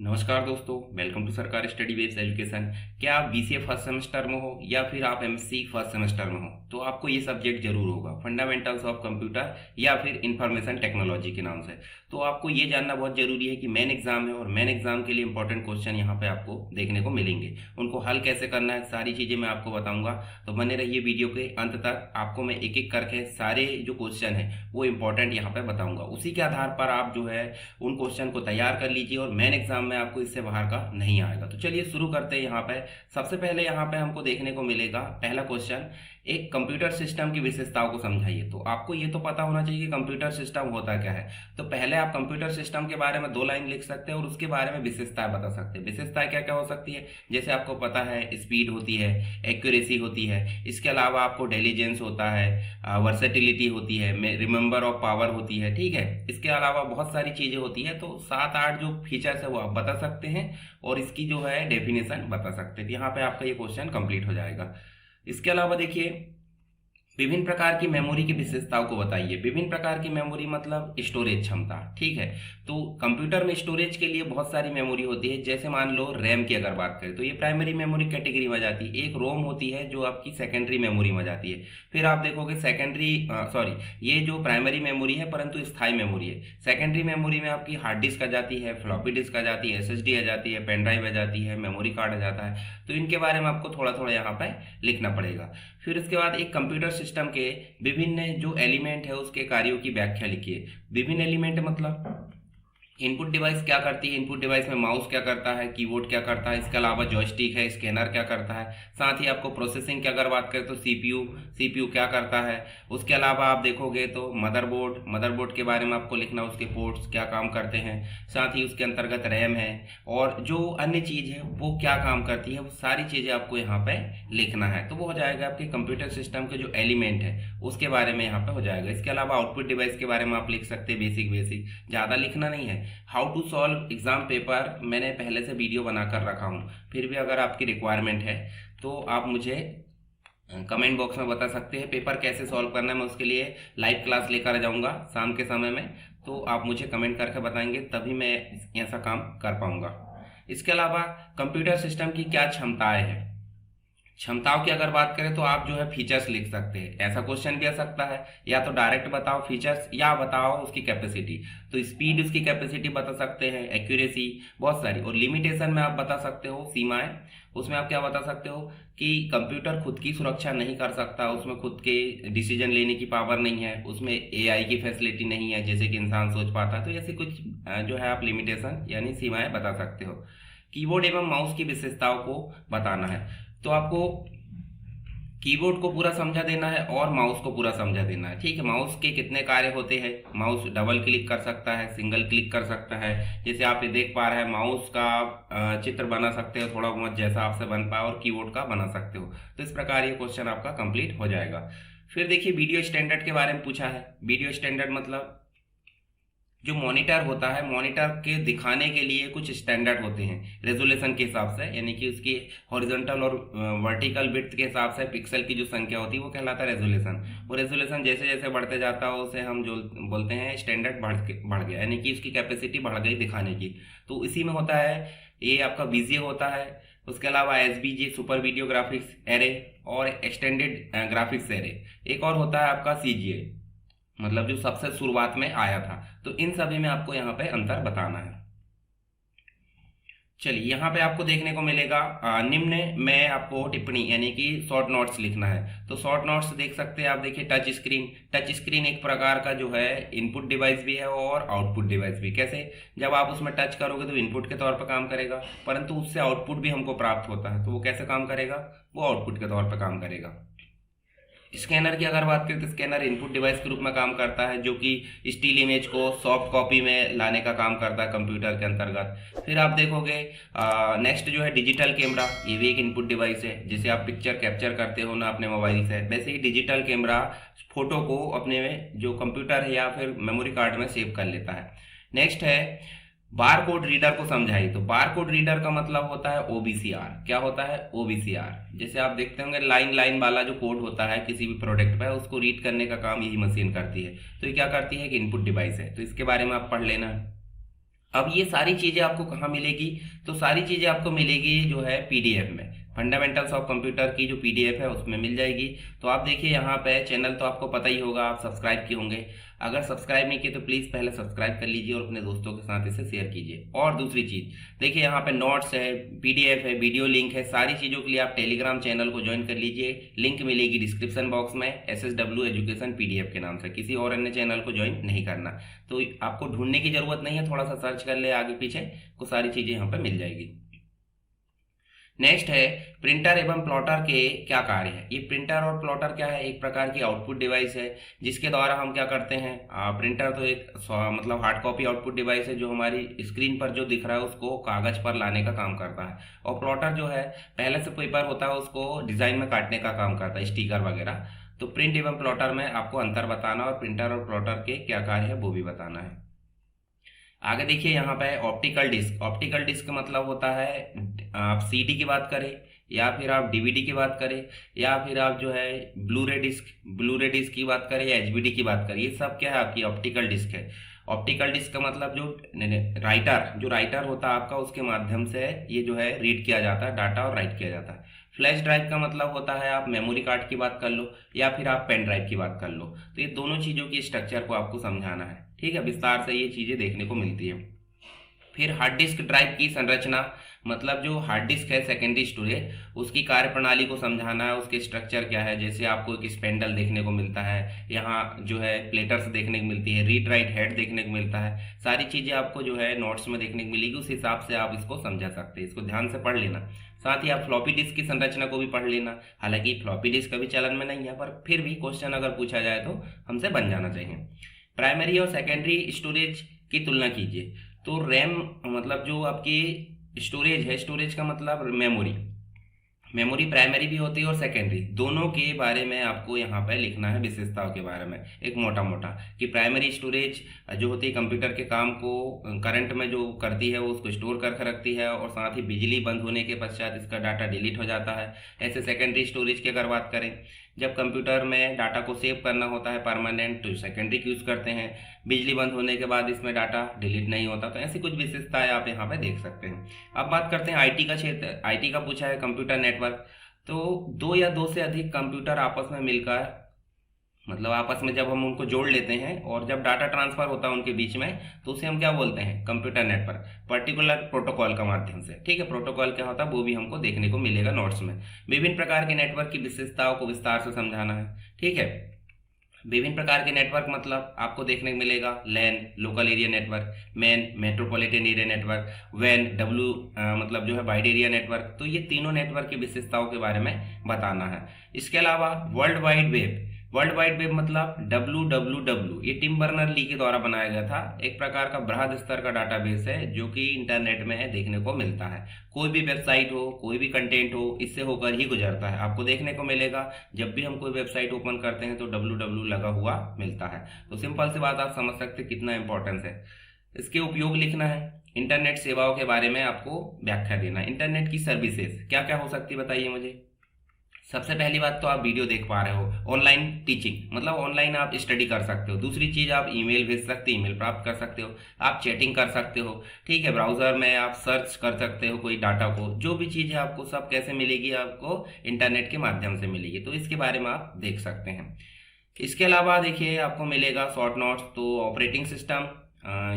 नमस्कार दोस्तों, welcome to सरकारी स्टडी बेस्ड एजुकेशन। क्या आप बीसीए फर्स्ट सेमेस्टर में हो या फिर आप एमएससी फर्स्ट सेमेस्टर में हो तो आपको ये सब्जेक्ट जरूर होगा, फंडामेंटल्स ऑफ कंप्यूटर या फिर इंफॉर्मेशन टेक्नोलॉजी के नाम से। तो आपको ये जानना बहुत जरूरी है कि मेन एग्जाम है और मेन एग्जाम के लिए इंपॉर्टेंट क्वेश्चन यहाँ पे आपको देखने को मिलेंगे। उनको हल कैसे करना है सारी चीजें मैं आपको बताऊंगा, तो बने रहिए वीडियो के अंत तक। आपको मैं एक एक करके सारे जो क्वेश्चन है वो इंपॉर्टेंट यहाँ पे बताऊंगा। उसी के आधार पर आप जो है उन क्वेश्चन को तैयार कर लीजिए और मेन एग्जाम में आपको इससे बाहर का नहीं आएगा। तो चलिए शुरू करते हैं। यहाँ पे सबसे पहले यहाँ पे हमको देखने को मिलेगा पहला क्वेश्चन, एक कंप्यूटर सिस्टम की विशेषताओं को समझाइए। तो आपको ये तो पता होना चाहिए कि कंप्यूटर सिस्टम होता क्या है। तो पहले आप कंप्यूटर सिस्टम के बारे में 2 लाइन लिख सकते हैं और उसके बारे में विशेषताएं बता सकते हैं। विशेषताएं क्या क्या हो सकती है, जैसे आपको पता है स्पीड होती है, एक्यूरेसी होती है, इसके अलावा आपको इंटेलिजेंस होता है, वर्सेटिलिटी होती है, रिमेंबर ऑफ पावर होती है, ठीक है। इसके अलावा बहुत सारी चीजें होती है। तो 7-8 जो फीचर्स है वो आप बता सकते हैं और इसकी जो है डेफिनेशन बता सकते हैं। यहाँ पे आपका ये क्वेश्चन कंप्लीट हो जाएगा। इसके अलावा देखिए, विभिन्न प्रकार की मेमोरी की विशेषताओं को बताइए। विभिन्न प्रकार की मेमोरी मतलब स्टोरेज क्षमता, ठीक है। तो कंप्यूटर में स्टोरेज के लिए बहुत सारी मेमोरी होती है। जैसे मान लो रैम की अगर बात करें तो ये प्राइमरी मेमोरी कैटेगरी में जाती है। एक रोम होती है जो आपकी सेकेंडरी मेमोरी में जाती है। फिर आप देखोगे ये जो प्राइमरी मेमोरी है परंतु स्थायी मेमोरी है। सेकेंडरी मेमोरी में आपकी हार्ड डिस्क आ जाती है, फ्लॉपी डिस्क आ जाती है, एसएसडी आ जाती है, पेन ड्राइव आ जाती है, मेमोरी कार्ड आ जाता है। तो इनके बारे में आपको थोड़ा थोड़ा यहाँ पे लिखना पड़ेगा। फिर इसके बाद एक कंप्यूटर सिस्टम के विभिन्न जो एलिमेंट है उसके कार्यों की व्याख्या लिखिए। विभिन्न एलिमेंट मतलब इनपुट डिवाइस क्या करती है, इनपुट डिवाइस में माउस क्या करता है, कीबोर्ड क्या करता है, इसके अलावा जॉयस्टिक है, स्कैनर क्या करता है। साथ ही आपको प्रोसेसिंग की अगर बात करें तो सीपीयू क्या करता है। उसके अलावा आप देखोगे तो मदरबोर्ड के बारे में आपको लिखना, उसके पोर्ट्स क्या काम करते हैं। साथ ही उसके अंतर्गत रैम है और जो अन्य चीज है वो क्या काम करती है, वो सारी चीजें आपको यहाँ पे लिखना है। तो वो हो जाएगा आपके कंप्यूटर सिस्टम के जो एलिमेंट है उसके बारे में यहाँ पे हो जाएगा। इसके अलावा आउटपुट डिवाइस के बारे में आप लिख सकते हैं, बेसिक ज्यादा लिखना नहीं है। How to solve exam paper मैंने पहले से वीडियो बनाकर रखा हूँ, फिर भी अगर आपकी रिक्वायरमेंट है तो आप मुझे कमेंट बॉक्स में बता सकते हैं पेपर कैसे सॉल्व करना है। मैं उसके लिए लाइव क्लास लेकर जाऊंगा शाम के समय में, तो आप मुझे कमेंट करके बताएंगे तभी मैं ऐसा काम कर पाऊंगा। इसके अलावा कंप्यूटर सिस्टम की क्या क्षमताएं हैं। क्षमताओं की अगर बात करें तो आप जो है फीचर्स लिख सकते हैं। ऐसा क्वेश्चन भी आ सकता है, या तो डायरेक्ट बताओ फीचर्स या बताओ उसकी कैपेसिटी। तो स्पीड उसकी कैपेसिटी बता सकते हैं, एक्यूरेसी बहुत सारी। और लिमिटेशन में आप बता सकते हो सीमाएं। उसमें आप क्या बता सकते हो कि कंप्यूटर खुद की सुरक्षा नहीं कर सकता, उसमें खुद के डिसीजन लेने की पावर नहीं है, उसमें एआई की फैसिलिटी नहीं है जैसे कि इंसान सोच पाता है। तो ऐसे कुछ जो है आप लिमिटेशन यानी सीमाएं बता सकते हो। कीबोर्ड एवं माउस की विशेषताओं को बताना है। तो आपको कीबोर्ड को पूरा समझा देना है और माउस को पूरा समझा देना है, ठीक है। माउस के कितने कार्य होते हैं, माउस डबल क्लिक कर सकता है, सिंगल क्लिक कर सकता है। जैसे आप ये देख पा रहे हैं माउस का चित्र बना सकते हो थोड़ा बहुत जैसा आपसे बन पाए, और कीबोर्ड का बना सकते हो। तो इस प्रकार ये क्वेश्चन आपका कंप्लीट हो जाएगा। फिर देखिए वीडियो स्टैंडर्ड के बारे में पूछा है। वीडियो स्टैंडर्ड मतलब जो मॉनिटर होता है, मॉनिटर के दिखाने के लिए कुछ स्टैंडर्ड होते हैं रेजोल्यूशन के हिसाब से, यानी कि उसकी हॉरिजॉन्टल और वर्टिकल विड्थ के हिसाब से पिक्सल की जो संख्या होती है वो कहलाता है रेजोल्यूशन। वो रेजोल्यूशन जैसे जैसे बढ़ते जाता है उसे हम जो बोलते हैं स्टैंडर्ड बढ़ गया, यानी कि उसकी कैपेसिटी बढ़ गई दिखाने की। तो इसी में होता है ये आपका बीजीए होता है। उसके अलावा एसबीजे सुपर वीडियो ग्राफिक्स एरे और एक्सटेंडेड ग्राफिक्स एरे। एक और होता है आपका सीजीए, मतलब जो सबसे शुरुआत में आया था। तो इन सभी में आपको यहाँ पे अंतर बताना है। चलिए यहाँ पे आपको देखने को मिलेगा निम्न में आपको टिप्पणी यानी कि शॉर्ट नोट्स लिखना है। तो शॉर्ट नोट्स देख सकते हैं आप। देखिए टच स्क्रीन एक प्रकार का जो है इनपुट डिवाइस भी है और आउटपुट डिवाइस भी। कैसे, जब आप उसमें टच करोगे तो इनपुट के तौर पर काम करेगा, परंतु उससे आउटपुट भी हमको प्राप्त होता है। तो वो कैसे काम करेगा, वो आउटपुट के तौर पर काम करेगा। स्कैनर की अगर बात करें तो स्कैनर इनपुट डिवाइस के रूप में काम करता है, जो कि स्टिल इमेज को सॉफ्ट कॉपी में लाने का काम करता है कंप्यूटर के अंतर्गत। फिर आप देखोगे नेक्स्ट जो है डिजिटल कैमरा, ये भी एक इनपुट डिवाइस है। जैसे आप पिक्चर कैप्चर करते हो ना अपने मोबाइल से, वैसे ही डिजिटल कैमरा फोटो को अपने में जो कंप्यूटर है या फिर मेमोरी कार्ड में सेव कर लेता है। नेक्स्ट है बार कोड रीडर को समझाइए। तो बार कोड रीडर का मतलब होता है ओबीसीआर। क्या होता है, ओबीसीआर। जैसे आप देखते होंगे लाइन वाला जो कोड होता है किसी भी प्रोडक्ट पर, उसको रीड करने का काम यही मशीन करती है। तो ये क्या करती है कि इनपुट डिवाइस है। तो इसके बारे में आप पढ़ लेना। अब ये सारी चीज़ें आपको कहाँ मिलेगी? तो सारी चीज़ें आपको मिलेगी जो है पीडीएफ में, फंडामेंटल्स ऑफ कंप्यूटर की जो पीडीएफ है उसमें मिल जाएगी। तो आप देखिए यहाँ पे चैनल तो आपको पता ही होगा, आप सब्सक्राइब किए होंगे। अगर सब्सक्राइब नहीं किए तो प्लीज़ पहले सब्सक्राइब कर लीजिए और अपने दोस्तों के साथ इसे शेयर कीजिए। और दूसरी चीज़ देखिए, यहाँ पे नोट्स है, पीडीएफ है, वीडियो लिंक है, सारी चीज़ों के लिए आप टेलीग्राम चैनल को ज्वाइन कर लीजिए। लिंक मिलेगी डिस्क्रिप्शन बॉक्स में, SSW एजुकेशन पीडीएफ के नाम से। किसी और अन्य चैनल को ज्वाइन नहीं करना, तो आपको ढूंढने की जरूरत नहीं है, थोड़ा सा सर्च कर ले आगे पीछे, को सारी चीज़ें यहाँ पे मिल जाएगी। नेक्स्ट है प्रिंटर एवं प्लॉटर के क्या कार्य है। ये प्रिंटर और प्लॉटर क्या है? एक प्रकार की आउटपुट डिवाइस है जिसके द्वारा हम क्या करते हैं, प्रिंटर तो एक मतलब हार्ड कॉपी आउटपुट डिवाइस है जो हमारी स्क्रीन पर जो दिख रहा है उसको कागज पर लाने का काम करता है। और प्लॉटर जो है पहले से पेपर होता है उसको डिजाइन में काटने का काम करता है, स्टिकर वगैरह। तो प्रिंट एवं प्लॉटर में आपको अंतर बताना और प्रिंटर और प्लॉटर के क्या कार्य है वो भी बताना है। आगे देखिए यहाँ पे ऑप्टिकल डिस्क। ऑप्टिकल डिस्क मतलब होता है, आप सीडी की बात करें या फिर आप डीवीडी की बात करें या फिर आप जो है ब्लूरे डिस्क की बात करें या एचबीडी की बात करें, ये सब क्या है आपकी ऑप्टिकल डिस्क है। ऑप्टिकल डिस्क का मतलब जो राइटर होता है आपका, उसके माध्यम से ये जो है रीड किया जाता है डाटा और राइट किया जाता है। फ्लैश ड्राइव का मतलब होता है, आप मेमोरी कार्ड की बात कर लो या फिर आप पेन ड्राइव की बात कर लो। तो ये दोनों चीज़ों की स्ट्रक्चर को आपको समझाना है, ठीक है, विस्तार से ये चीज़ें देखने को मिलती है। फिर हार्ड डिस्क ड्राइव की संरचना, मतलब जो हार्ड डिस्क है सेकेंडरी स्टोरेज, उसकी कार्य प्रणाली को समझाना है, उसके स्ट्रक्चर क्या है। जैसे आपको एक स्पेंडल देखने को मिलता है, यहाँ जो है प्लेटर्स देखने को मिलती है, रीड राइट हेड देखने को मिलता है, सारी चीज़ें आपको जो है नोट्स में देखने को मिलेगी। उस हिसाब से आप इसको समझा सकते हैं, इसको ध्यान से पढ़ लेना। साथ ही आप फ्लॉपी डिस्क की संरचना को भी पढ़ लेना। हालांकि फ्लॉपी डिस्क अभी चलन में नहीं है, पर फिर भी क्वेश्चन अगर पूछा जाए तो हमसे बन जाना चाहिए। प्राइमरी और सेकेंडरी स्टोरेज की तुलना कीजिए। तो रैम मतलब जो आपकी स्टोरेज है, स्टोरेज का मतलब मेमोरी प्राइमरी भी होती है और सेकेंडरी, दोनों के बारे में आपको यहाँ पे लिखना है, विशेषताओं के बारे में एक मोटा मोटा, कि प्राइमरी स्टोरेज जो होती है कंप्यूटर के काम को करंट में जो करती है वो उसको स्टोर कर रखती है और साथ ही बिजली बंद होने के पश्चात इसका डाटा डिलीट हो जाता है। ऐसे सेकेंडरी स्टोरेज की अगर बात करें, जब कंप्यूटर में डाटा को सेव करना होता है परमानेंट, तो सेकेंडरी की यूज़ करते हैं। बिजली बंद होने के बाद इसमें डाटा डिलीट नहीं होता। तो ऐसी कुछ विशेषताएं आप यहाँ पे देख सकते हैं। अब बात करते हैं आईटी का क्षेत्र। आईटी का पूछा है कंप्यूटर नेटवर्क। तो दो या दो से अधिक कंप्यूटर आपस में मिलकर, मतलब आपस में जब हम उनको जोड़ लेते हैं और जब डाटा ट्रांसफर होता है उनके बीच में, तो उसे हम क्या बोलते हैं, कंप्यूटर नेटवर्क, पर्टिकुलर प्रोटोकॉल का माध्यम से। ठीक है, प्रोटोकॉल क्या होता है वो भी हमको देखने को मिलेगा नोट्स में। विभिन्न प्रकार के नेटवर्क की विशेषताओं को विस्तार से समझाना है। ठीक है, विभिन्न प्रकार के नेटवर्क मतलब आपको देखने को मिलेगा LAN, local area network, MAN, metropolitan area network, वैन, डब्ल्यू मतलब जो है वाइड एरिया नेटवर्क। तो ये तीनों नेटवर्क की विशेषताओं के बारे में बताना है। इसके अलावा वर्ल्ड वाइड वेब मतलब WWW, ये टिम बर्नर ली के द्वारा बनाया गया था। एक प्रकार का बृहद स्तर का डाटाबेस है जो कि इंटरनेट में देखने को मिलता है। कोई भी वेबसाइट हो, कोई भी कंटेंट हो, इससे होकर ही गुजरता है। आपको देखने को मिलेगा जब भी हम कोई वेबसाइट ओपन करते हैं तो WWW लगा हुआ मिलता है। तो सिंपल सी बात आप समझ सकते कितना इंपॉर्टेंस है। इसके उपयोग लिखना है। इंटरनेट सेवाओं के बारे में आपको व्याख्या देना है। इंटरनेट की सर्विसेज क्या क्या हो सकती है बताइए मुझे। सबसे पहली बात तो आप वीडियो देख पा रहे हो, ऑनलाइन टीचिंग मतलब ऑनलाइन आप स्टडी कर सकते हो। दूसरी चीज आप ईमेल भेज सकते हो, ईमेल प्राप्त कर सकते हो, आप चैटिंग कर सकते हो। ठीक है, ब्राउजर में आप सर्च कर सकते हो कोई डाटा को, जो भी चीज़ है आपको सब कैसे मिलेगी, आपको इंटरनेट के माध्यम से मिलेगी। तो इसके बारे में आप देख सकते हैं। इसके अलावा देखिए आपको मिलेगा शॉर्ट नोट्स। तो ऑपरेटिंग सिस्टम,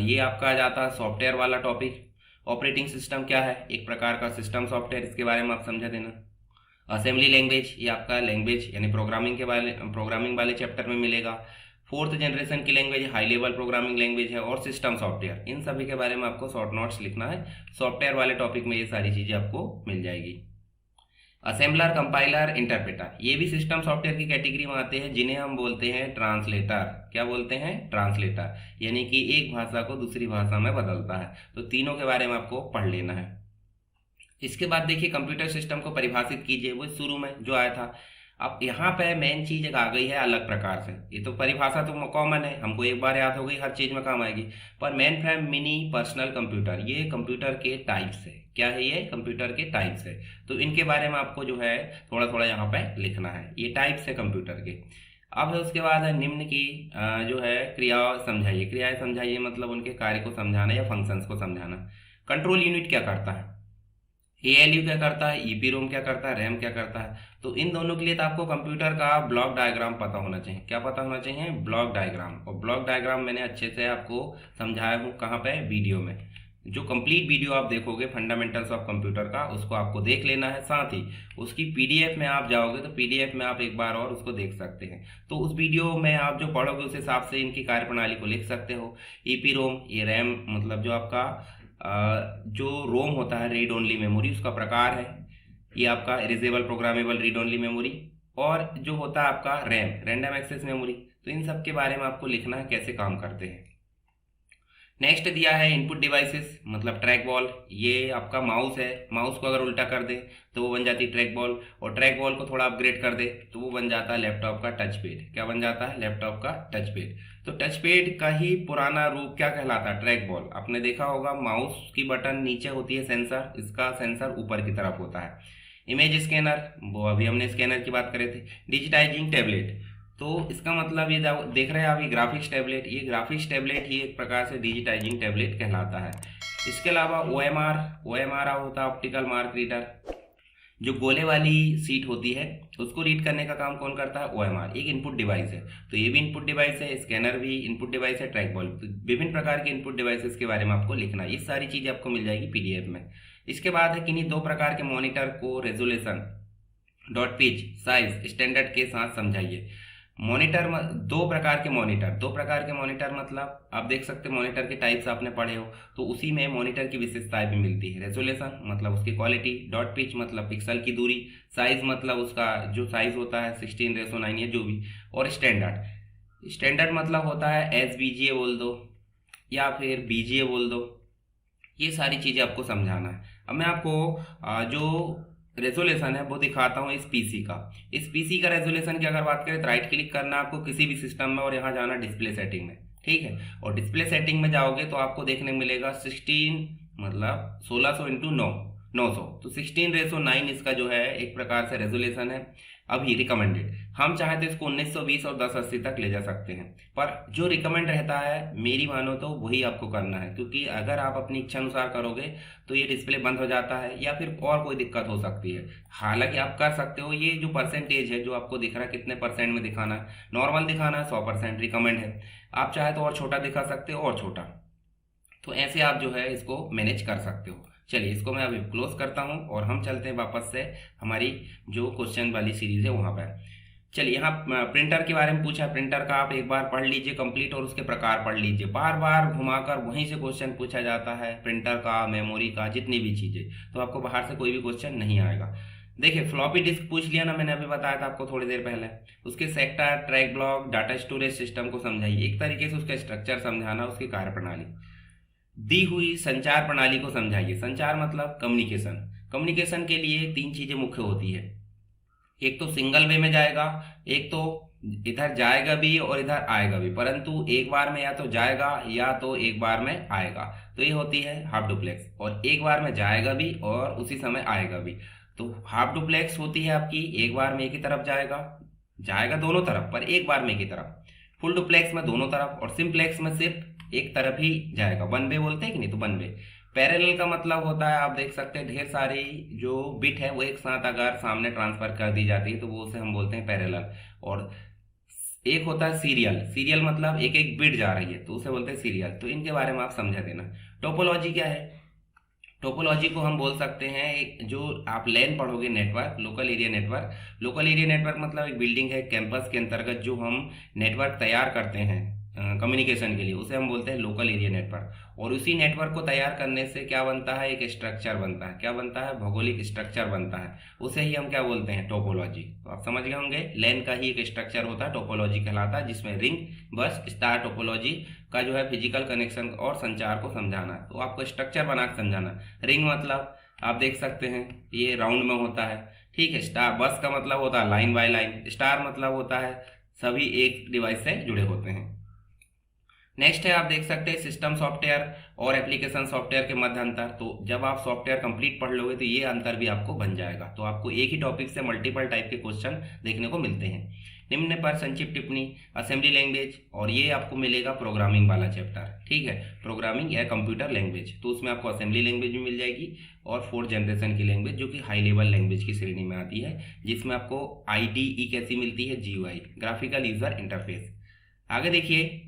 ये आपका आ जाता है सॉफ्टवेयर वाला टॉपिक। ऑपरेटिंग सिस्टम क्या है, एक प्रकार का सिस्टम सॉफ्टवेयर, इसके बारे में आप समझा देना। असेंबली लैंग्वेज, ये आपका लैंग्वेज यानी प्रोग्रामिंग वाले चैप्टर में मिलेगा। फोर्थ जनरेशन की language high level programming language है। और सिस्टम सॉफ्टवेयर, इन सभी के बारे में आपको शॉर्ट नोट्स लिखना है। सॉफ्टवेयर वाले टॉपिक में ये सारी चीजें आपको मिल जाएगी। असेंबलर, कंपाइलर, इंटरप्रेटर, ये भी सिस्टम सॉफ्टवेयर की कैटेगरी में आते हैं, जिन्हें हम बोलते हैं ट्रांसलेटर। क्या बोलते हैं, ट्रांसलेटर, यानी कि एक भाषा को दूसरी भाषा में बदलता है। तो तीनों के बारे में आपको पढ़ लेना है। इसके बाद देखिए कंप्यूटर सिस्टम को परिभाषित कीजिए, वो शुरू में जो आया था। अब यहाँ पे मेन चीज एक आ गई है अलग प्रकार से। ये तो परिभाषा तो कॉमन है, हमको एक बार याद हो गई, हर चीज में काम आएगी। पर main frame, mini, personal computer, ये कंप्यूटर के टाइप्स है। क्या है ये, कंप्यूटर के टाइप्स है। तो इनके बारे में आपको जो है थोड़ा थोड़ा यहाँ पे लिखना है। ये टाइप्स है कंप्यूटर के। अब है उसके बाद है निम्न की जो है क्रिया समझाइए। क्रियाएं समझाइए मतलब उनके कार्य को समझाना या फंक्शंस को समझाना। कंट्रोल यूनिट क्या करता है, एएलयू क्या करता है, ईपीरोम क्या करता है, रैम क्या करता है। तो इन दोनों के लिए तो आपको कंप्यूटर का ब्लॉक डायग्राम पता होना चाहिए। क्या पता होना चाहिए, ब्लॉक डायग्राम। और ब्लॉक डायग्राम मैंने अच्छे से आपको समझाया हूँ कहाँ पे, वीडियो में। जो कंप्लीट वीडियो आप देखोगे फंडामेंटल्स ऑफ कंप्यूटर का, उसको आपको देख लेना है। साथ ही उसकी पीडीएफ में आप जाओगे तो पीडीएफ में आप एक बार और उसको देख सकते हैं। तो उस वीडियो में आप जो पढ़ोगे उस हिसाब से इनकी कार्यप्रणाली को लिख सकते हो। ईपीरोम, ये रैम मतलब जो आपका जो रोम होता है, रीड ओनली मेमोरी, उसका प्रकार है। ये आपका erasable programmable read only memory. और जो होता है आपका रैम, रैंडम एक्सेस मेमोरी। तो इन सब के बारे में आपको लिखना है कैसे काम करते हैं। नेक्स्ट दिया है इनपुट डिवाइसेस मतलब ट्रैक बॉल। ये आपका माउस है, माउस को अगर उल्टा कर दे तो वो बन जाती है ट्रैक बॉल, और ट्रैक बॉल को थोड़ा अपग्रेड कर दे तो वो बन जाता है लैपटॉप का टच पैड। क्या बन जाता है, लैपटॉप का टच पैड। तो टच पैड का ही पुराना रूप क्या कहलाता है, ट्रैक बॉल। आपने देखा होगा माउस की बटन नीचे होती है सेंसर, इसका सेंसर ऊपर की तरफ होता है। इमेज स्कैनर, वो अभी हमने स्कैनर की बात करे थे। डिजिटाइजिंग टैबलेट, तो इसका मतलब ये देख रहे हैं आप, ये ग्राफिक्स टैबलेट। ये ग्राफिक्स टैबलेट ही एक प्रकार से डिजिटाइजिंग टैबलेट कहलाता है। इसके अलावा ओएमआर होता है ऑप्टिकल मार्क रीडर। जो गोले वाली सीट होती है उसको रीड करने का काम कौन करता है, ओएमआर। एक इनपुट डिवाइस है, तो ये भी इनपुट डिवाइस है। स्कैनर भी इनपुट डिवाइस है, ट्रैक बॉल। तो विभिन्न प्रकार के इनपुट डिवाइसेस के बारे में आपको लिखना है। ये सारी चीजें आपको मिल जाएगी पीडीएफ में। इसके बाद है किन्हीं दो प्रकार के मॉनिटर को resolution, dot pitch, size, standard के साथ समझाइए। मॉनिटर, दो प्रकार के मॉनिटर मतलब आप देख सकते हैं मॉनिटर के टाइप्स आपने पढ़े हो, तो उसी में मॉनिटर की विशेषताएं भी मिलती है। रेजोल्यूशन मतलब उसकी क्वालिटी, डॉट पिच मतलब पिक्सल की दूरी, साइज मतलब उसका जो साइज होता है 16:9 या जो भी, और स्टैंडर्ड मतलब होता है एसबीजीए बोल दो या फिर बीजीए बोल दो। ये सारी चीजें आपको समझाना है। अब मैं आपको जो रेजोल्यूशन है वो दिखाता हूँ इस पीसी का रेजोल्यूशन की अगर बात करें तो राइट क्लिक करना आपको किसी भी सिस्टम में, और यहाँ जाना डिस्प्ले सेटिंग में, ठीक है। और डिस्प्ले सेटिंग में जाओगे तो आपको देखने को मिलेगा 16 मतलब 1600 इंटू 900, तो 16:9 इसका जो है एक प्रकार से रेजोल्यूशन है। अभी रिकमेंडेड, हम चाहे तो इसको 1920 और 1080 तक ले जा सकते हैं, पर जो रिकमेंड रहता है मेरी मानो तो वही आपको करना है, क्योंकि अगर आप अपनी इच्छा अनुसार करोगे तो ये डिस्प्ले बंद हो जाता है या फिर और कोई दिक्कत हो सकती है। हालांकि आप कर सकते हो। ये जो परसेंटेज है जो आपको दिख रहा है कितने परसेंट में दिखाना है, नॉर्मल दिखाना है 100% रिकमेंड है। आप चाहे तो और छोटा दिखा सकते हो, और छोटा। तो ऐसे आप जो है इसको मैनेज कर सकते हो। चलिए इसको मैं अभी क्लोज करता हूं और हम चलते हैं वापस से हमारी जो क्वेश्चन वाली सीरीज है वहां पर। चलिए यहाँ प्रिंटर के बारे में पूछा। प्रिंटर का आप एक बार पढ़ लीजिए कंप्लीट और उसके प्रकार पढ़ लीजिए। बार बार घुमाकर वहीं से क्वेश्चन पूछा जाता है, प्रिंटर का, मेमोरी का, जितनी भी चीजें। तो आपको बाहर से कोई भी क्वेश्चन नहीं आएगा। देखिए फ्लॉपी डिस्क पूछ लिया ना, मैंने अभी बताया था आपको थोड़ी देर पहले। उसके sector, track block, data storage system को समझाइए। एक तरीके से उसका स्ट्रक्चर समझाना, उसकी कार्यप्रणाली। दी हुई संचार प्रणाली को समझाइए। संचार मतलब कम्युनिकेशन। कम्युनिकेशन के लिए तीन चीजें मुख्य होती है। एक तो सिंगल वे में जाएगा, एक तो इधर जाएगा भी और इधर आएगा भी, परंतु एक बार में या तो जाएगा या तो एक बार में आएगा। तो ये होती है हाफ डुप्लेक्स। और एक बार में जाएगा भी और उसी समय आएगा भी। तो हाफ डुप्लेक्स होती है आपकी, एक बार में एक ही तरफ जाएगा दोनों तरफ, पर एक बार में एक ही तरफ। फुल डुप्लेक्स में दोनों तरफ, और सिंप्लेक्स में सिर्फ एक तरफ ही जाएगा। वन वे बोलते हैं कि नहीं, तो वन वे। पैरेलल का मतलब होता है, आप देख सकते हैं ढेर सारी जो बिट है वो एक साथ अगर सामने ट्रांसफर कर दी जाती है तो वो उसे हम बोलते हैं पैरेलल। और एक होता है सीरियल मतलब एक एक बिट जा रही है तो उसे बोलते हैं सीरियल। तो इनके बारे में आप समझा देना। टोपोलॉजी क्या है, टोपोलॉजी को हम बोल सकते हैं एक जो आप लैन पढ़ोगे, network, local area network. Local area network मतलब एक बिल्डिंग है, कैंपस के अंतर्गत जो हम नेटवर्क तैयार करते हैं कम्युनिकेशन के लिए, उसे हम बोलते हैं लोकल एरिया नेटवर्क। और उसी नेटवर्क को तैयार करने से क्या बनता है, एक स्ट्रक्चर बनता है। क्या बनता है, भौगोलिक स्ट्रक्चर बनता है। उसे ही हम क्या बोलते हैं, टोपोलॉजी। तो आप समझ गए होंगे, लैन का ही एक स्ट्रक्चर होता है, टोपोलॉजी कहलाता है, जिसमें रिंग, बस, स्टार टोपोलॉजी का जो है फिजिकल कनेक्शन और संचार को समझाना है। तो आपको स्ट्रक्चर बना के समझाना। रिंग मतलब आप देख सकते हैं ये राउंड में होता है, ठीक है। स्टार, बस का मतलब होता है लाइन बाय लाइन। स्टार मतलब होता है सभी एक डिवाइस से जुड़े होते हैं। नेक्स्ट है, आप देख सकते हैं सिस्टम सॉफ्टवेयर और एप्लीकेशन सॉफ्टवेयर के मध्य अंतर। तो जब आप सॉफ्टवेयर कंप्लीट पढ़ लोगे तो ये अंतर भी आपको बन जाएगा। तो आपको एक ही टॉपिक से मल्टीपल टाइप के क्वेश्चन देखने को मिलते हैं। निम्न पर संक्षिप्त टिप्पणी, असेंबली लैंग्वेज, और ये आपको मिलेगा प्रोग्रामिंग वाला चैप्टर, ठीक है, प्रोग्रामिंग या कंप्यूटर लैंग्वेज। तो उसमें आपको असेंबली लैंग्वेज भी मिल जाएगी और 4th जनरेशन की लैंग्वेज जो कि हाई लेवल लैंग्वेज की श्रेणी में आती है, जिसमें आपको IDE कैसी मिलती है, GUI, ग्राफिकल यूजर इंटरफेस। आगे देखिए,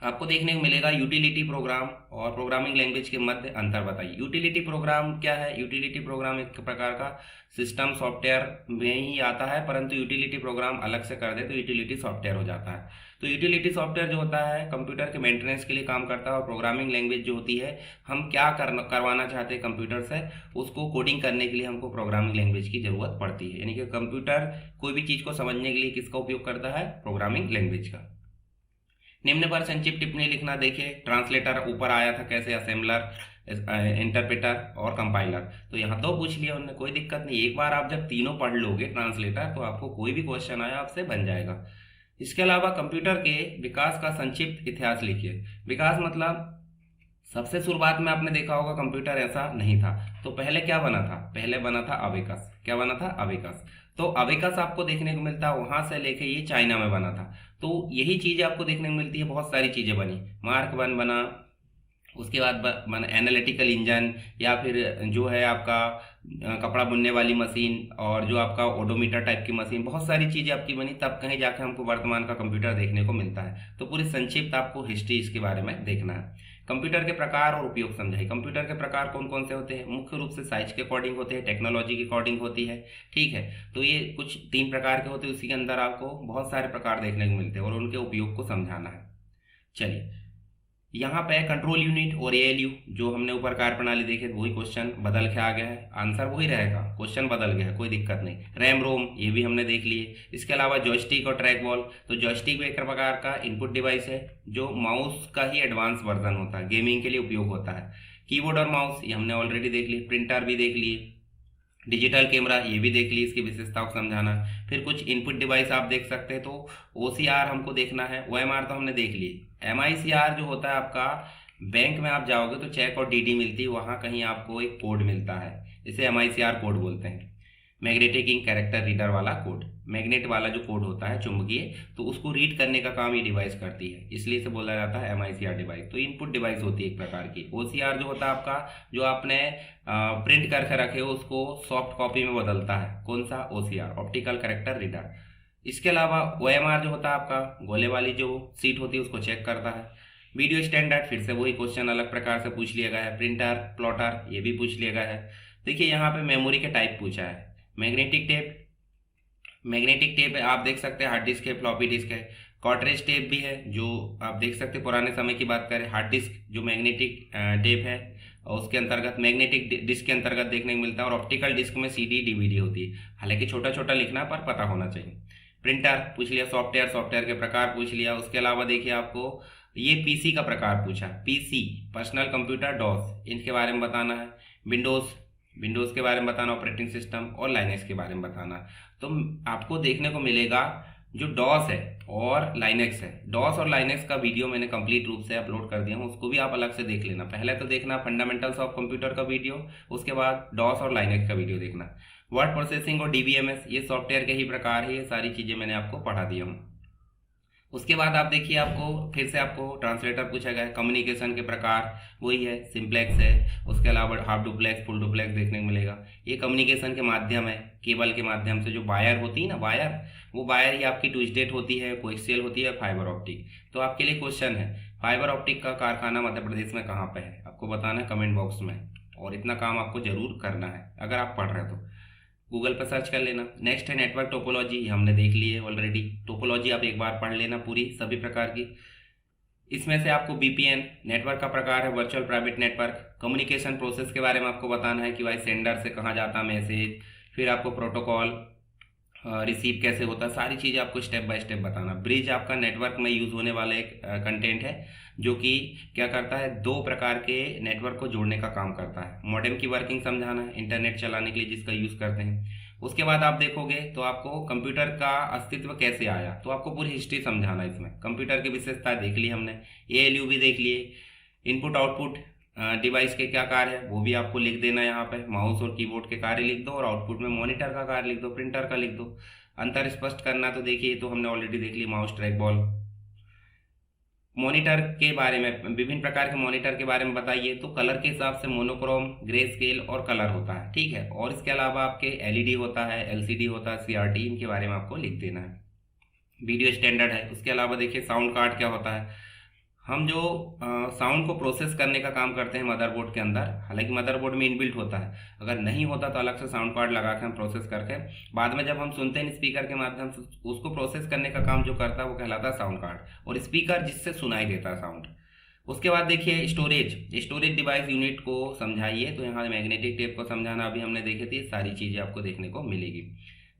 आपको देखने को मिलेगा यूटिलिटी प्रोग्राम और प्रोग्रामिंग लैंग्वेज के मध्य अंतर बताइए। यूटिलिटी प्रोग्राम क्या है? यूटिलिटी प्रोग्राम एक प्रकार का सिस्टम सॉफ्टवेयर में ही आता है, परंतु यूटिलिटी प्रोग्राम अलग से कर दे तो यूटिलिटी सॉफ्टवेयर हो जाता है। तो यूटिलिटी सॉफ्टवेयर जो होता है कंप्यूटर के मेंटेनेंस के लिए काम करता है, और प्रोग्रामिंग लैंग्वेज जो होती है हम क्या करवाना चाहते हैं कंप्यूटर से, उसको कोडिंग करने के लिए हमको प्रोग्रामिंग लैंग्वेज की जरूरत पड़ती है। यानी कि कंप्यूटर कोई भी चीज को समझने के लिए किसका उपयोग करता है? प्रोग्रामिंग लैंग्वेज का। निम्न पर संक्षिप्त टिप्पणी लिखना। देखिए, ट्रांसलेटर ऊपर आया था कैसे, असेंबलर, इंटरप्रेटर और कंपाइलर, तो यहाँ तो पूछ लिया उन्होंने, कोई दिक्कत नहीं। एक बार आप जब तीनों पढ़ लोगे ट्रांसलेटर, तो आपको कोई भी क्वेश्चन आया आपसे बन जाएगा। इसके अलावा कंप्यूटर के विकास का संक्षिप्त इतिहास लिखिए। विकास मतलब सबसे शुरुआत में आपने देखा होगा कंप्यूटर ऐसा नहीं था, तो पहले क्या बना था? पहले बना था अबेकस। क्या बना था? अबेकस। तो अबेकस आपको देखने को मिलता है वहां से लेके ये चाइना में बना था। तो यही चीजें आपको देखने को मिलती है, बहुत सारी चीजें बनी। मार्क 1 बना, उसके बाद बना एनालिटिकल इंजन, या फिर जो है आपका कपड़ा बुनने वाली मशीन, और जो आपका ओडोमीटर टाइप की मशीन, बहुत सारी चीजें आपकी बनी, तब कहीं जाकर हमको वर्तमान का कंप्यूटर देखने को मिलता है। तो पूरी संक्षिप्त आपको हिस्ट्री इसके बारे में देखना है। कंप्यूटर के प्रकार और उपयोग समझाइए। कंप्यूटर के प्रकार कौन कौन से होते हैं? मुख्य रूप से साइज के अकॉर्डिंग होते हैं, टेक्नोलॉजी के अकॉर्डिंग होती है, ठीक है। तो ये कुछ 3 प्रकार के होते हैं, उसी के अंदर आपको बहुत सारे प्रकार देखने को मिलते हैं और उनके उपयोग को समझाना है। चलिए, यहाँ पे कंट्रोल यूनिट और ALU जो हमने ऊपर कार्य प्रणाली देखे, वही क्वेश्चन बदल के आ गया है, आंसर वही रहेगा, क्वेश्चन बदल गया है, कोई दिक्कत नहीं। रैम रोम ये भी हमने देख लिए। इसके अलावा जॉयस्टिक और ट्रैक बॉल, तो जॉयस्टिक भी एक प्रकार का इनपुट डिवाइस है जो माउस का ही एडवांस वर्जन होता है, गेमिंग के लिए उपयोग होता है। कीबोर्ड और माउस ये हमने ऑलरेडी देख लिए। प्रिंटर भी देख लिए। डिजिटल कैमरा ये भी देख ली, इसकी विशेषताओं को समझाना। फिर कुछ इनपुट डिवाइस आप देख सकते हैं, तो OCR हमको देखना है, OMR तो हमने देख ली। MICR जो होता है आपका, बैंक में आप जाओगे तो चेक और DD मिलती है, वहां कहीं आपको एक कोड मिलता है, इसे MICR कोड बोलते हैं। मैग्नेटिक इंक कैरेक्टर रीडर वाला कोड, मैग्नेट वाला जो कोड होता है चुंबकीय, तो उसको रीड करने का काम ये डिवाइस करती है, इसलिए इसे बोला जाता है MICR डिवाइस। तो इनपुट डिवाइस होती है एक प्रकार की। OCR जो होता है आपका, जो आपने प्रिंट करके रखे हो उसको सॉफ्ट कॉपी में बदलता है। कौन सा? OCR, optical character reader. इसके अलावा OMR जो होता है आपका, गोले वाली जो सीट होती है उसको चेक करता है। वीडियो स्टैंडर्ड, फिर से वही क्वेश्चन अलग प्रकार से पूछ लिया गया है। प्रिंटर, प्लॉटर ये भी पूछ लिया गया है। देखिए यहाँ पे मेमोरी के टाइप पूछा है। मैग्नेटिक टेप, मैग्नेटिक टेप है, आप देख सकते हैं हार्ड डिस्क है, फ्लॉपी डिस्क है। कॉर्ट्रेज टेप भी है, जो आप देख सकते हैं पुराने समय की बात करें, हार्ड डिस्क जो मैग्नेटिक टेप है, और उसके अंतर्गत मैग्नेटिक डिस्क के अंतर्गत देखने को मिलता है। और ऑप्टिकल डिस्क में CD DVD होती है, हालांकि छोटा छोटा लिखना पर पता होना चाहिए। प्रिंटर पूछ लिया। सॉफ्टवेयर, सॉफ्टवेयर के प्रकार पूछ लिया। उसके अलावा देखिए आपको ये PC का प्रकार पूछा, PC पर्सनल कंप्यूटर, DOS इनके बारे में बताना है। विंडोज के बारे में बताना, ऑपरेटिंग सिस्टम, और लाइनेक्स के बारे में बताना। तो आपको देखने को मिलेगा जो DOS है और लाइनेक्स है, DOS और लाइनेक्स का वीडियो मैंने कंप्लीट रूप से अपलोड कर दिया हूँ, उसको भी आप अलग से देख लेना। पहले तो देखना फंडामेंटल्स ऑफ कंप्यूटर का वीडियो, उसके बाद DOS और लाइनेक्स का वीडियो देखना। वर्ड प्रोसेसिंग और DBMS ये सॉफ्टवेयर के ही प्रकार है, ये सारी चीजें मैंने आपको पढ़ा दिया हूँ। उसके बाद आप देखिए, आपको फिर से आपको ट्रांसलेटर पूछा गया है। कम्युनिकेशन के प्रकार वही है, सिंप्लेक्स है। उसके अलावा हाफ डुप्लेक्स, फुल डुप्लेक्स देखने को मिलेगा। ये कम्युनिकेशन के माध्यम है, केबल के माध्यम से जो वायर होती है ना, वायर, वो वायर ही आपकी ट्विस्टेड होती है, कोएक्सियल होती है, फाइबर ऑप्टिक। तो आपके लिए क्वेश्चन है, फाइबर ऑप्टिक का कारखाना मध्य प्रदेश में कहाँ पे है? आपको बताना है कमेंट बॉक्स में, और इतना काम आपको जरूर करना है अगर आप पढ़ रहे हो तो। गूगल पर सर्च कर लेना। नेक्स्ट है नेटवर्क टोपोलॉजी, हमने देख ली है ऑलरेडी। टोपोलॉजी आप एक बार पढ़ लेना पूरी, सभी प्रकार की। इसमें से आपको VPN नेटवर्क का प्रकार है, virtual private network. Communication process के बारे में आपको बताना है कि भाई सेंडर से कहाँ जाता मैसेज, फिर आपको प्रोटोकॉल रिसीव कैसे होता है, सारी चीज़ आपको स्टेप बाय स्टेप बताना। ब्रिज आपका नेटवर्क में यूज होने वाला एक कंटेंट है, जो कि क्या करता है, 2 प्रकार के नेटवर्क को जोड़ने का काम करता है। मॉडेम की वर्किंग समझाना है, इंटरनेट चलाने के लिए जिसका यूज करते हैं। उसके बाद आप देखोगे तो आपको कंप्यूटर का अस्तित्व कैसे आया, तो आपको पूरी हिस्ट्री समझाना है। इसमें कंप्यूटर की विशेषता देख ली हमने, ALU भी देख लिए। इनपुट आउटपुट डिवाइस के क्या कार्य है वो भी आपको लिख देना। यहाँ पे माउस और कीबोर्ड के कार्य लिख दो, और आउटपुट में मॉनिटर का कार्य लिख दो, प्रिंटर का लिख दो। अंतर स्पष्ट करना, तो देखिए तो हमने ऑलरेडी देख ली, माउस ट्रैक बॉल। मॉनिटर के बारे में, विभिन्न प्रकार के मॉनिटर के बारे में बताइए, तो कलर के हिसाब से मोनोक्रोम, ग्रे स्केल और कलर होता है, ठीक है। और इसके अलावा आपके एलईडी होता है, एलसीडी होता है, सीआरटी, इनके बारे में आपको लिख देना है। वीडियो स्टैंडर्ड है। उसके अलावा देखिए साउंड कार्ड क्या होता है। हम जो साउंड को प्रोसेस करने का काम करते हैं मदरबोर्ड के अंदर, हालांकि मदरबोर्ड में इनबिल्ट होता है, अगर नहीं होता तो अलग से साउंड कार्ड लगा के हम प्रोसेस करके बाद में जब हम सुनते हैं स्पीकर के माध्यम से, उसको प्रोसेस करने का काम जो करता है वो कहलाता है साउंड कार्ड, और स्पीकर जिससे सुनाई देता है साउंड। उसके बाद देखिए स्टोरेज डिवाइस यूनिट को समझाइए, तो यहाँ मैग्नेटिक टेप को समझाना अभी हमने देखे थे। सारी चीज़ें आपको देखने को मिलेगी।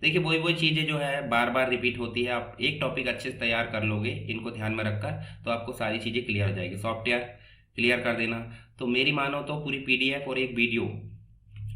देखिए वही चीज़ें जो है बार बार रिपीट होती है। आप एक टॉपिक अच्छे से तैयार कर लोगे इनको ध्यान में रखकर, तो आपको सारी चीज़ें क्लियर हो जाएगी। सॉफ्टवेयर क्लियर कर देना, तो मेरी मानो तो पूरी पीडीएफ और एक वीडियो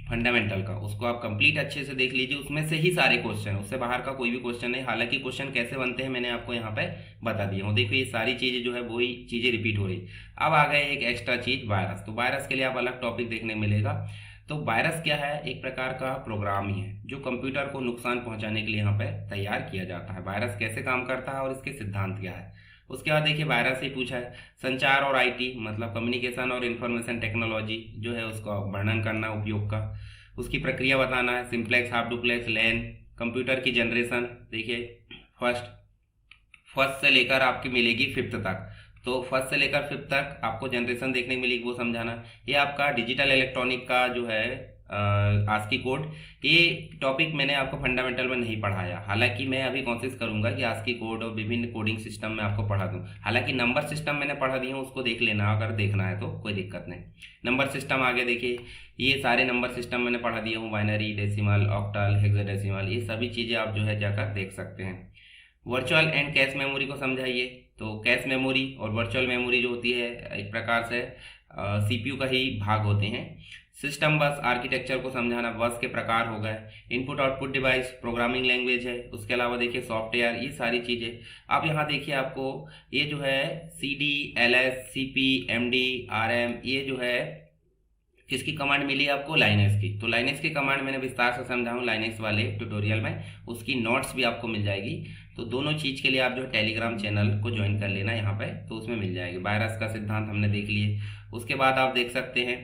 फंडामेंटल का, उसको आप कंप्लीट अच्छे से देख लीजिए। उसमें से ही सारे क्वेश्चन, उससे बाहर का कोई भी क्वेश्चन नहीं। हालांकि क्वेश्चन कैसे बनते हैं मैंने आपको यहाँ पे बता दिया हूँ। देखो ये सारी चीज़ें जो है वही चीज़ें रिपीट हो रही। अब आ गए एक एक्स्ट्रा चीज़, वायरस। तो वायरस के लिए आप अलग टॉपिक देखने मिलेगा। तो वायरस क्या है? एक प्रकार का प्रोग्राम ही है जो कंप्यूटर को नुकसान पहुंचाने के लिए यहाँ पे तैयार किया जाता है। वायरस कैसे काम करता है और इसके सिद्धांत क्या है। उसके बाद देखिए वायरस ही पूछा है। संचार और आईटी मतलब कम्युनिकेशन और इंफॉर्मेशन टेक्नोलॉजी जो है उसका वर्णन करना उपयोग का, उसकी प्रक्रिया बताना है। सिंप्लेक्स, हाफ डुप्लेक्स, लैन, कंप्यूटर की जनरेशन। देखिए फर्स्ट से लेकर आपकी मिलेगी फिफ्थ तक, तो फर्स्ट से लेकर फिफ्थ तक आपको जनरेशन देखने मिलेगी, वो समझाना। ये आपका डिजिटल इलेक्ट्रॉनिक का जो है आस्की कोड, ये टॉपिक मैंने आपको फंडामेंटल में नहीं पढ़ाया। हालांकि मैं अभी कोशिश करूंगा कि आस्की कोड और विभिन्न कोडिंग सिस्टम में आपको पढ़ा दूं। हालांकि नंबर सिस्टम मैंने पढ़ा दिए हैं, उसको देख लेना अगर देखना है तो, कोई दिक्कत नहीं। नंबर सिस्टम आगे देखिए, ये सारे नंबर सिस्टम मैंने पढ़ा दिए हूँ। बाइनरी, डेसिमल, ऑक्टल, हेक्साडेसिमल, ये सभी चीज़ें आप जो है जाकर देख सकते हैं। वर्चुअल एंड कैश मेमोरी को समझाइए। तो कैश मेमोरी और वर्चुअल मेमोरी जो होती है एक प्रकार से सीपीयू का ही भाग होते हैं। सिस्टम बस आर्किटेक्चर को समझाना, बस के प्रकार हो गए। Input output device programming language है। उसके अलावा देखिए सॉफ्टवेयर, ये सारी चीज़ें आप यहाँ देखिए। आपको ये जो है CD, LS, CP, MD, RM, ये जो है किसकी कमांड मिली आपको? लाइनेक्स की। तो लाइनेक्स की कमांड मैंने विस्तार से समझाऊँ लाइनेक्स वाले ट्यूटोरियल में, उसकी नोट्स भी आपको मिल जाएगी। तो दोनों चीज़ के लिए आप जो टेलीग्राम चैनल को ज्वाइन कर लेना यहाँ पे, तो उसमें मिल जाएगी। वायरस का सिद्धांत हमने देख लिए। उसके बाद आप देख सकते हैं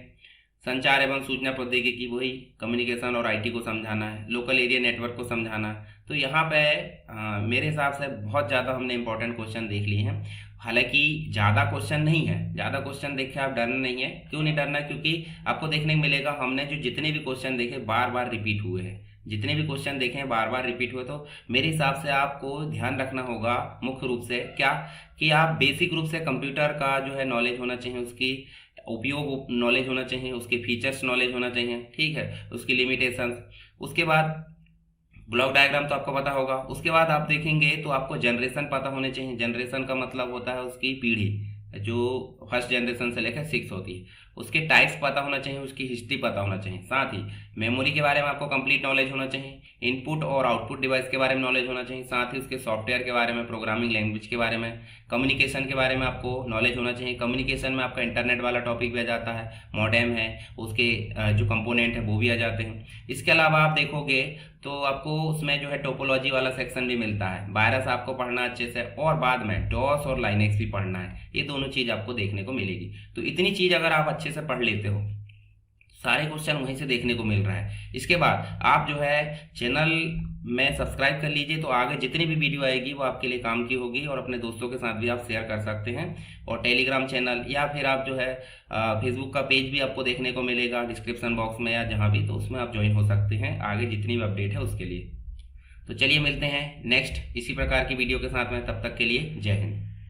संचार एवं सूचना प्रौद्योगिकी, वही कम्युनिकेशन और आईटी को समझाना है। लोकल एरिया नेटवर्क को समझाना है। तो यहाँ पे मेरे हिसाब से बहुत ज़्यादा हमने इंपॉर्टेंट क्वेश्चन देख लिए हैं। हालांकि ज़्यादा क्वेश्चन नहीं है, ज़्यादा क्वेश्चन देख के आप डरना नहीं है। क्यों नहीं डरना? क्योंकि आपको देखने को मिलेगा हमने जो जितने भी क्वेश्चन देखे बार बार रिपीट हुए हैं। जितने भी क्वेश्चन देखे हैं बार बार रिपीट हुए। तो मेरे हिसाब से आपको ध्यान रखना होगा मुख्य रूप से क्या, कि आप बेसिक रूप से कंप्यूटर का जो है नॉलेज होना चाहिए, उसकी उपयोग नॉलेज होना चाहिए, उसके फीचर्स नॉलेज होना चाहिए, ठीक है, उसकी लिमिटेशंस। उसके बाद ब्लॉक डायग्राम तो आपको पता होगा। उसके बाद आप देखेंगे तो आपको जनरेशन पता होने चाहिए। जनरेशन का मतलब होता है उसकी पीढ़ी, जो फर्स्ट जनरेशन से लेकर 6 होती है। उसके टाइप्स पता होना चाहिए, उसकी हिस्ट्री पता होना चाहिए। साथ ही मेमोरी के बारे में आपको कंप्लीट नॉलेज होना चाहिए। इनपुट और आउटपुट डिवाइस के बारे में नॉलेज होना चाहिए। साथ ही उसके सॉफ्टवेयर के बारे में, प्रोग्रामिंग लैंग्वेज के बारे में, कम्युनिकेशन के बारे में आपको नॉलेज होना चाहिए। कम्युनिकेशन में आपका इंटरनेट वाला टॉपिक भी आ जाता है, मॉडेम है, उसके जो कंपोनेंट है वो भी आ जाते हैं। इसके अलावा आप देखोगे तो आपको उसमें जो है टोपोलॉजी वाला सेक्शन भी मिलता है। वायरस आपको पढ़ना अच्छे से, और बाद में डॉस और लाइनेक्स भी पढ़ना है। ये दोनों चीज़ आपको देखने को मिलेगी। तो इतनी चीज़ अगर आप अच्छे से पढ़ लेते हो, सारे क्वेश्चन वहीं से देखने को मिल रहा है। इसके बाद आप जो है चैनल में सब्सक्राइब कर लीजिए, तो आगे जितनी भी वीडियो आएगी वो आपके लिए काम की होगी, और अपने दोस्तों के साथ भी आप शेयर कर सकते हैं। और टेलीग्राम चैनल या फिर आप जो है फेसबुक का पेज भी आपको देखने को मिलेगा डिस्क्रिप्शन बॉक्स में या जहाँ भी, तो उसमें आप ज्वाइन हो सकते हैं आगे जितनी भी अपडेट है उसके लिए। तो चलिए मिलते हैं नेक्स्ट इसी प्रकार की वीडियो के साथ में, तब तक के लिए जय हिंद।